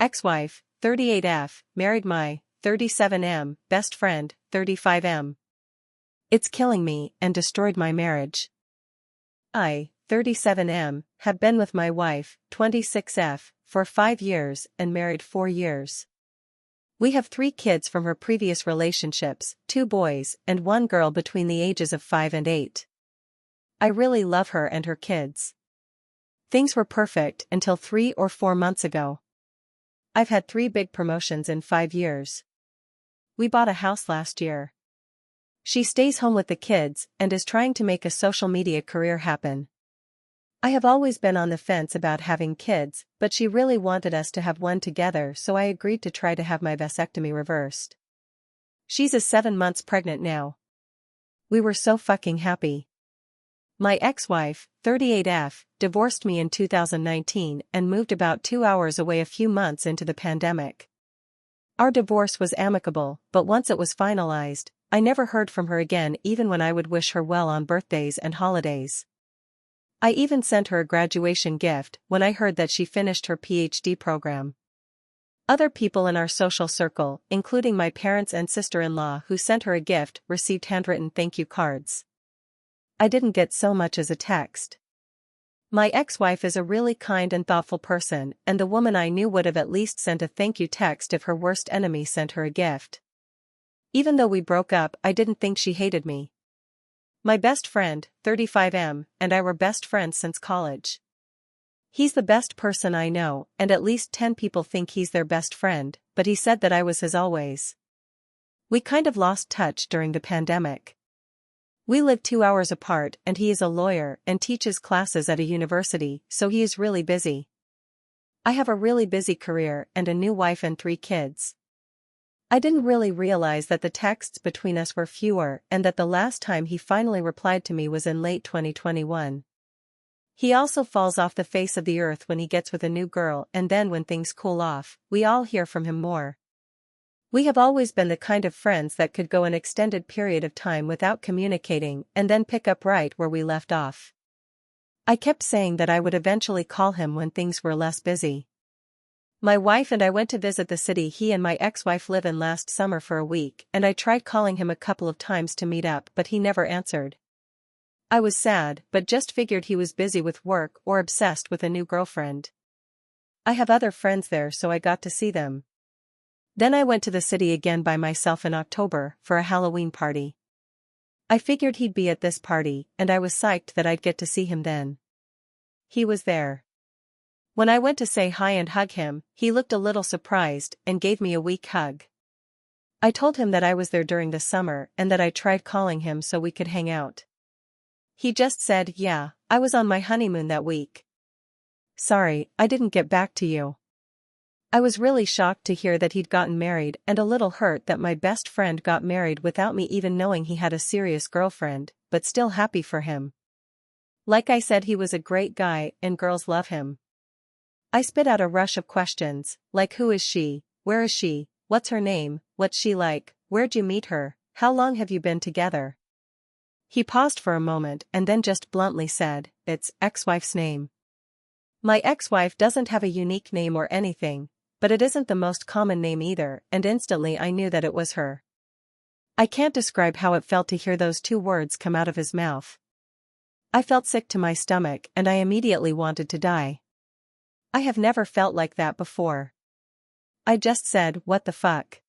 Ex-wife, 38F, married my 37M, best friend, 35M. It's killing me and destroyed my marriage. I, 37M, have been with my wife, 26F, for 5 years and married 4 years. We have 3 kids from her previous relationships, 2 boys and 1 girl between the ages of 5 and 8. I really love her and her kids. Things were perfect until 3 or 4 months ago. I've had 3 big promotions in 5 years. We bought a house last year. She stays home with the kids and is trying to make a social media career happen. I have always been on the fence about having kids, but she really wanted us to have one together, so I agreed to try to have my vasectomy reversed. She's 7 months pregnant now. We were so fucking happy. My ex-wife, 38F, divorced me in 2019 and moved about 2 hours away a few months into the pandemic. Our divorce was amicable, but once it was finalized, I never heard from her again, even when I would wish her well on birthdays and holidays. I even sent her a graduation gift when I heard that she finished her PhD program. Other people in our social circle, including my parents and sister-in-law who sent her a gift, received handwritten thank you cards. I didn't get so much as a text. My ex-wife is a really kind and thoughtful person, and the woman I knew would have at least sent a thank you text if her worst enemy sent her a gift. Even though we broke up, I didn't think she hated me. My best friend, 35M, and I were best friends since college. He's the best person I know, and at least 10 people think he's their best friend, but he said that I was his always. We kind of lost touch during the pandemic. We live 2 hours apart, and he is a lawyer and teaches classes at a university, so he is really busy. I have a really busy career and a new wife and 3 kids. I didn't really realize that the texts between us were fewer and that the last time he finally replied to me was in late 2021. He also falls off the face of the earth when he gets with a new girl, and then when things cool off, we all hear from him more. We have always been the kind of friends that could go an extended period of time without communicating and then pick up right where we left off. I kept saying that I would eventually call him when things were less busy. My wife and I went to visit the city he and my ex-wife live in last summer for a week, and I tried calling him a couple of times to meet up, but he never answered. I was sad, but just figured he was busy with work or obsessed with a new girlfriend. I have other friends there, so I got to see them. Then I went to the city again by myself in October for a Halloween party. I figured he'd be at this party, and I was psyched that I'd get to see him then. He was there. When I went to say hi and hug him, he looked a little surprised and gave me a weak hug. I told him that I was there during the summer and that I tried calling him so we could hang out. He just said, "Yeah, I was on my honeymoon that week. Sorry, I didn't get back to you." I was really shocked to hear that he'd gotten married and a little hurt that my best friend got married without me even knowing he had a serious girlfriend, but still happy for him. Like I said, he was a great guy and girls love him. I spit out a rush of questions, like who is she, where is she, what's her name, what's she like, where'd you meet her, how long have you been together? He paused for a moment and then just bluntly said, "It's ex-wife's name." My ex-wife doesn't have a unique name or anything, but it isn't the most common name either, and instantly I knew that it was her. I can't describe how it felt to hear those 2 words come out of his mouth. I felt sick to my stomach and I immediately wanted to die. I have never felt like that before. I just said, "What the fuck?"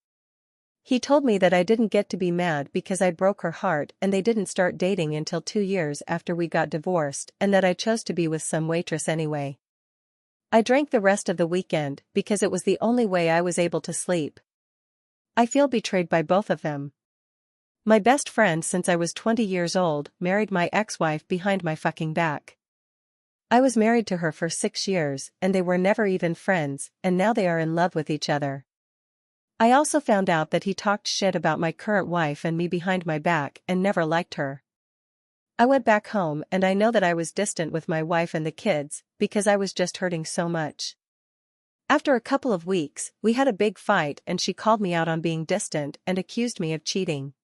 He told me that I didn't get to be mad because I broke her heart and they didn't start dating until 2 years after we got divorced, and that I chose to be with some waitress anyway. I drank the rest of the weekend because it was the only way I was able to sleep. I feel betrayed by both of them. My best friend since I was 20 years old married my ex-wife behind my fucking back. I was married to her for 6 years and they were never even friends, and now they are in love with each other. I also found out that he talked shit about my current wife and me behind my back and never liked her. I went back home and I know that I was distant with my wife and the kids because I was just hurting so much. After a couple of weeks, we had a big fight and she called me out on being distant and accused me of cheating.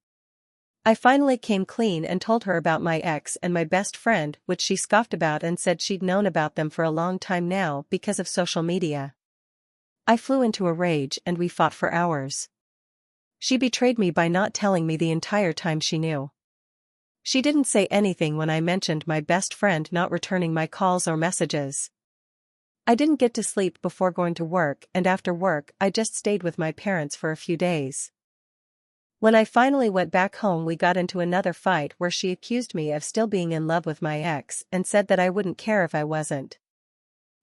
I finally came clean and told her about my ex and my best friend, which she scoffed about and said she'd known about them for a long time now because of social media. I flew into a rage and we fought for hours. She betrayed me by not telling me the entire time she knew. She didn't say anything when I mentioned my best friend not returning my calls or messages. I didn't get to sleep before going to work, and after work I just stayed with my parents for a few days. When I finally went back home, we got into another fight where she accused me of still being in love with my ex and said that I wouldn't care if I wasn't.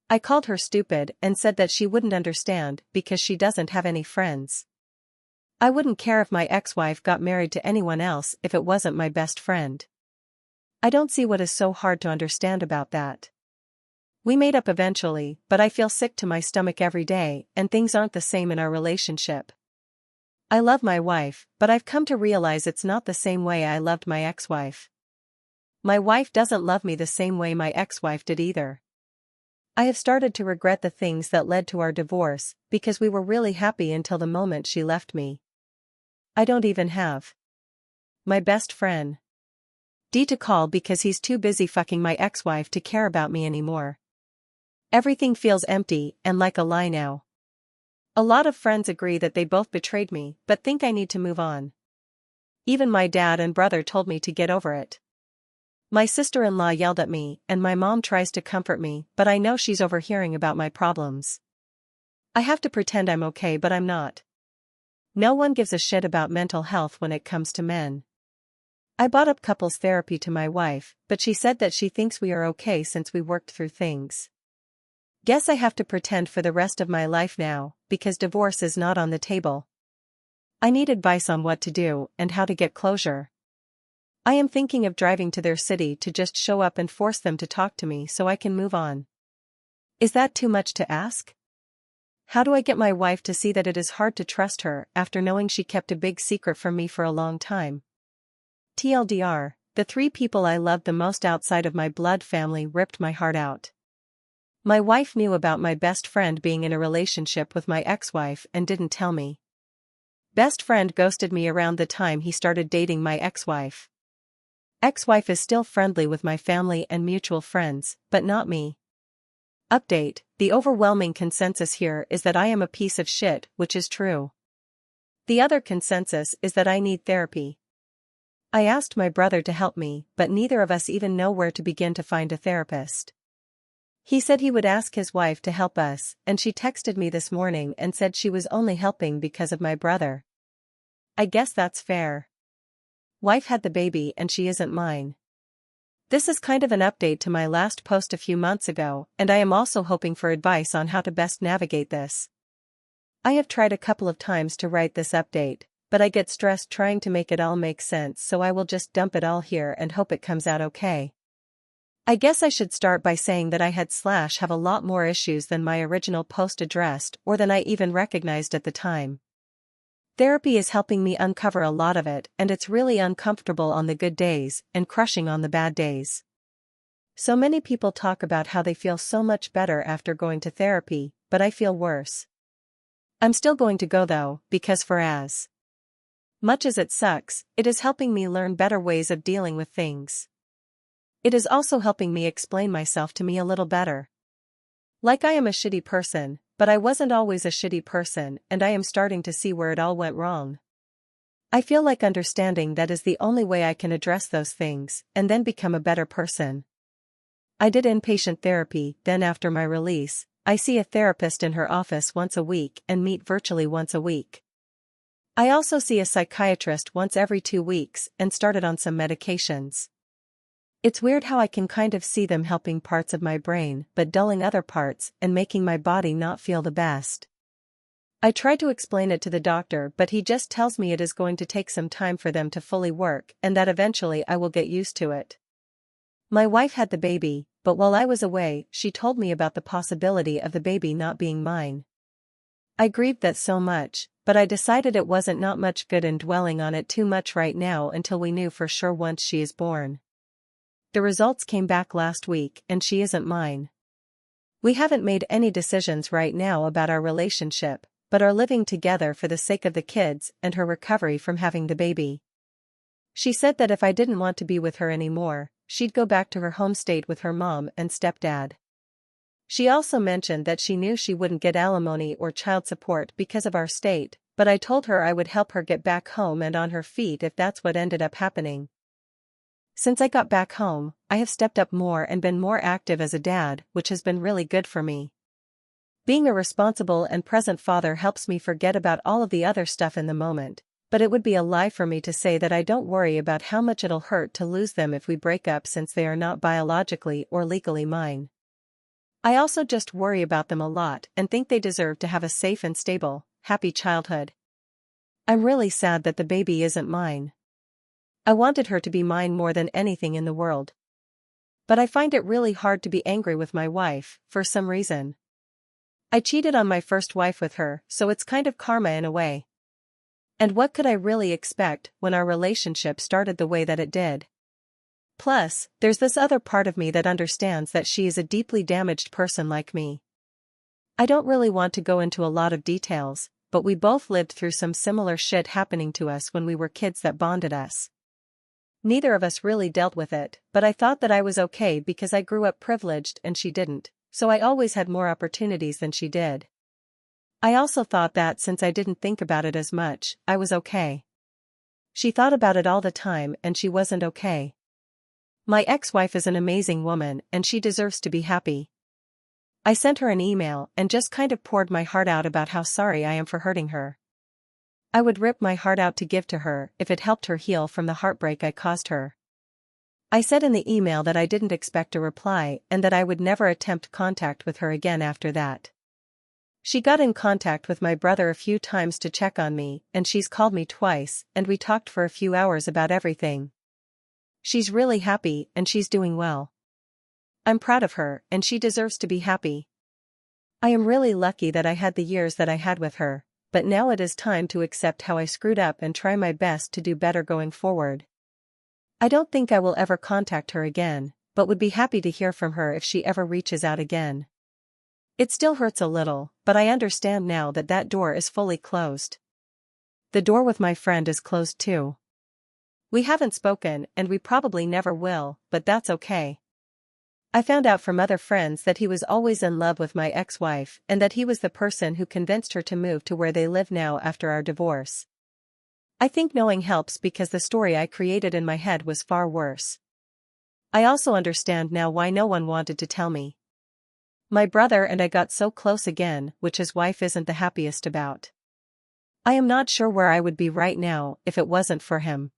I called her stupid and said that she wouldn't understand because she doesn't have any friends. I wouldn't care if my ex-wife got married to anyone else if it wasn't my best friend. I don't see what is so hard to understand about that. We made up eventually, but I feel sick to my stomach every day, and things aren't the same in our relationship. I love my wife, but I've come to realize it's not the same way I loved my ex-wife. My wife doesn't love me the same way my ex-wife did either. I have started to regret the things that led to our divorce, because we were really happy until the moment she left me. I don't even have my best friend D to call because he's too busy fucking my ex-wife to care about me anymore. Everything feels empty and like a lie now. A lot of friends agree that they both betrayed me but think I need to move on. Even my dad and brother told me to get over it. My sister-in-law yelled at me and my mom tries to comfort me, but I know she's overhearing about my problems. I have to pretend I'm okay, but I'm not. No one gives a shit about mental health when it comes to men. I brought up couples therapy to my wife, but she said that she thinks we are okay since we worked through things. Guess I have to pretend for the rest of my life now, because divorce is not on the table. I need advice on what to do and how to get closure. I am thinking of driving to their city to just show up and force them to talk to me so I can move on. Is that too much to ask? How do I get my wife to see that it is hard to trust her after knowing she kept a big secret from me for a long time? TLDR, the 3 people I loved the most outside of my blood family ripped my heart out. My wife knew about my best friend being in a relationship with my ex-wife and didn't tell me. Best friend ghosted me around the time he started dating my ex-wife. Ex-wife is still friendly with my family and mutual friends, but not me. Update: the overwhelming consensus here is that I am a piece of shit, which is true. The other consensus is that I need therapy. I asked my brother to help me, but neither of us even know where to begin to find a therapist. He said he would ask his wife to help us, and she texted me this morning and said she was only helping because of my brother. I guess that's fair. Wife had the baby and she isn't mine. This is kind of an update to my last post a few months ago, and I am also hoping for advice on how to best navigate this. I have tried a couple of times to write this update, but I get stressed trying to make it all make sense, so I will just dump it all here and hope it comes out okay. I guess I should start by saying that I have a lot more issues than my original post addressed or than I even recognized at the time. Therapy is helping me uncover a lot of it, and it's really uncomfortable on the good days and crushing on the bad days. So many people talk about how they feel so much better after going to therapy, but I feel worse. I'm still going to go though, because for as much as it sucks, it is helping me learn better ways of dealing with things. It is also helping me explain myself to me a little better. Like I am a shitty person, but I wasn't always a shitty person, and I am starting to see where it all went wrong. I feel like understanding that is the only way I can address those things, and then become a better person. I did inpatient therapy, then after my release, I see a therapist in her office once a week and meet virtually once a week. I also see a psychiatrist once every 2 weeks and started on some medications. It's weird how I can kind of see them helping parts of my brain but dulling other parts and making my body not feel the best. I try to explain it to the doctor, but he just tells me it is going to take some time for them to fully work and that eventually I will get used to it. My wife had the baby, but while I was away, she told me about the possibility of the baby not being mine. I grieved that so much, but I decided it wasn't not much good in dwelling on it too much right now until we knew for sure once she is born. The results came back last week and she isn't mine. We haven't made any decisions right now about our relationship, but are living together for the sake of the kids and her recovery from having the baby. She said that if I didn't want to be with her anymore, she'd go back to her home state with her mom and stepdad. She also mentioned that she knew she wouldn't get alimony or child support because of our state, but I told her I would help her get back home and on her feet if that's what ended up happening. Since I got back home, I have stepped up more and been more active as a dad, which has been really good for me. Being a responsible and present father helps me forget about all of the other stuff in the moment, but it would be a lie for me to say that I don't worry about how much it'll hurt to lose them if we break up since they are not biologically or legally mine. I also just worry about them a lot and think they deserve to have a safe and stable, happy childhood. I'm really sad that the baby isn't mine. I wanted her to be mine more than anything in the world. But I find it really hard to be angry with my wife, for some reason. I cheated on my first wife with her, so it's kind of karma in a way. And what could I really expect when our relationship started the way that it did? Plus, there's this other part of me that understands that she is a deeply damaged person like me. I don't really want to go into a lot of details, but we both lived through some similar shit happening to us when we were kids that bonded us. Neither of us really dealt with it, but I thought that I was okay because I grew up privileged and she didn't, so I always had more opportunities than she did. I also thought that since I didn't think about it as much, I was okay. She thought about it all the time and she wasn't okay. My ex-wife is an amazing woman and she deserves to be happy. I sent her an email and just kind of poured my heart out about how sorry I am for hurting her. I would rip my heart out to give to her if it helped her heal from the heartbreak I caused her. I said in the email that I didn't expect a reply and that I would never attempt contact with her again after that. She got in contact with my brother a few times to check on me, and she's called me twice, and we talked for a few hours about everything. She's really happy and she's doing well. I'm proud of her and she deserves to be happy. I am really lucky that I had the years that I had with her, but now it is time to accept how I screwed up and try my best to do better going forward. I don't think I will ever contact her again, but would be happy to hear from her if she ever reaches out again. It still hurts a little, but I understand now that that door is fully closed. The door with my friend is closed too. We haven't spoken and we probably never will, but that's okay. I found out from other friends that he was always in love with my ex-wife and that he was the person who convinced her to move to where they live now after our divorce. I think knowing helps because the story I created in my head was far worse. I also understand now why no one wanted to tell me. My brother and I got so close again, which his wife isn't the happiest about. I am not sure where I would be right now if it wasn't for him.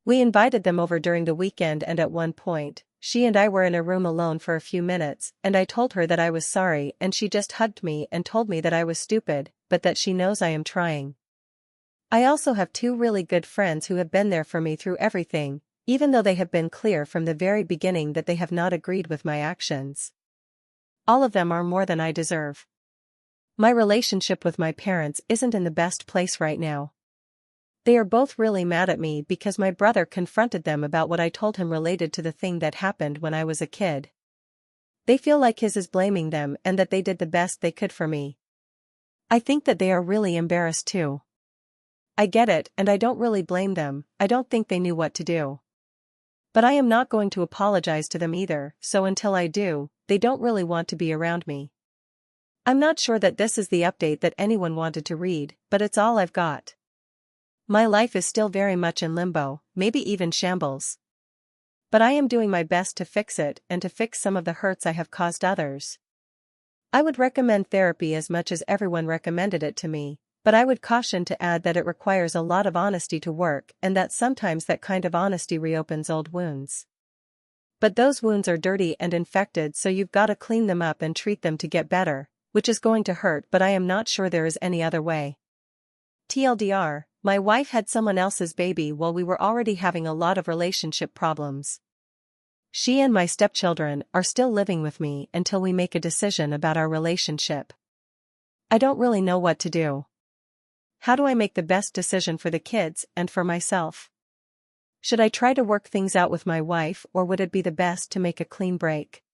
We invited them over during the weekend and at one point, she and I were in a room alone for a few minutes and I told her that I was sorry and she just hugged me and told me that I was stupid, but that she knows I am trying. I also have two really good friends who have been there for me through everything, even though they have been clear from the very beginning that they have not agreed with my actions. All of them are more than I deserve. My relationship with my parents isn't in the best place right now. They are both really mad at me because my brother confronted them about what I told him related to the thing that happened when I was a kid. They feel like his is blaming them and that they did the best they could for me. I think that they are really embarrassed too. I get it and I don't really blame them, I don't think they knew what to do. But I am not going to apologize to them either, so until I do, they don't really want to be around me. I'm not sure that this is the update that anyone wanted to read, but it's all I've got. My life is still very much in limbo, maybe even shambles. But I am doing my best to fix it and to fix some of the hurts I have caused others. I would recommend therapy as much as everyone recommended it to me, but I would caution to add that it requires a lot of honesty to work and that sometimes that kind of honesty reopens old wounds. But those wounds are dirty and infected, so you've got to clean them up and treat them to get better, which is going to hurt, but I am not sure there is any other way. TLDR, my wife had someone else's baby while we were already having a lot of relationship problems. She and my stepchildren are still living with me until we make a decision about our relationship. I don't really know what to do. How do I make the best decision for the kids and for myself? Should I try to work things out with my wife or would it be the best to make a clean break?